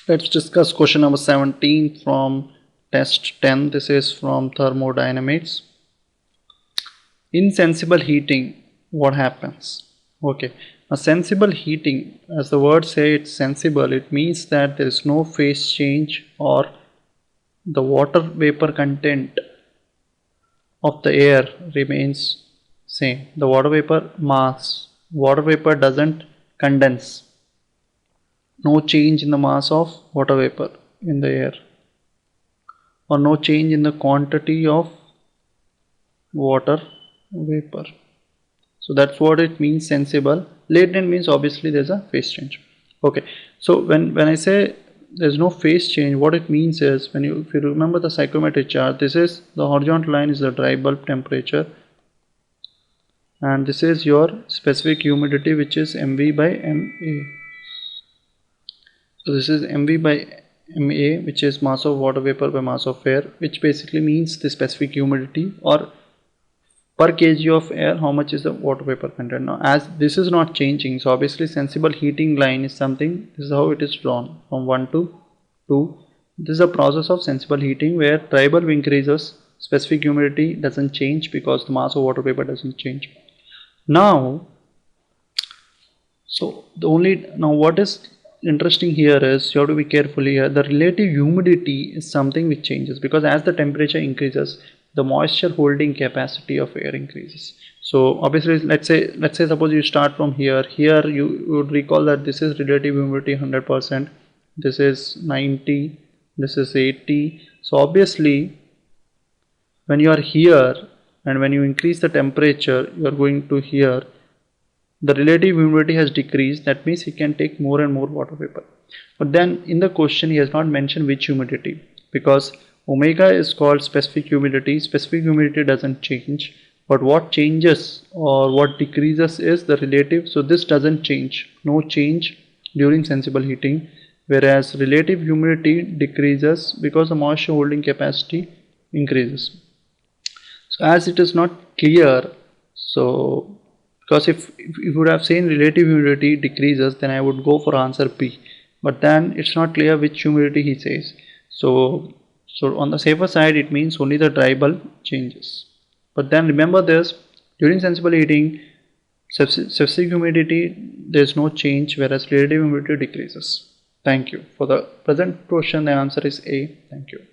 Let's discuss question number 17 from test 10. This is from thermodynamics. In sensible heating, what happens? Okay, a sensible heating, as the word say, it's sensible. It means that there is no phase change or the water vapor content of the air remains same. The water vapor doesn't condense. No change in the mass of water vapor in the air, or no change in the quantity of water vapor. So that's what it means sensible. Latent means obviously there's a phase change. Okay, so when I say there's no phase change, what it means is, if you remember the psychrometric chart, this is the horizontal line is the dry bulb temperature, and this is your specific humidity, which is mv by ma. So this is mv by ma, which is mass of water vapor by mass of air, which basically means the specific humidity, or per kg of air how much is the water vapor content. Now as this is not changing, so obviously sensible heating line is something, this is how it is drawn from 1 to 2. This is a process of sensible heating where dry bulb increases, specific humidity doesn't change because the mass of water vapor doesn't change. Now what is interesting here is, you have to be careful here, the relative humidity is something which changes, because as the temperature increases, the moisture holding capacity of air increases. So obviously let's say suppose you start from here, you would recall that this is relative humidity 100%, this is 90, this is 80. so obviously when you are here and when you increase the temperature, you are going to here, the relative humidity has decreased. That means he can take more and more water vapor. But then in the question he has not mentioned which humidity, because omega is called specific humidity. Specific humidity doesn't change, but what changes or what decreases is the relative. So this doesn't change, no change during sensible heating, whereas relative humidity decreases because the moisture holding capacity increases. So as it is not clear, so because if you would have seen relative humidity decreases, then I would go for answer B, but then it's not clear which humidity he says. So on the safer side, it means only the dry bulb changes. But then remember this, during sensible heating, specific humidity there is no change, whereas relative humidity decreases. Thank you. For the present question, the answer is A. Thank you.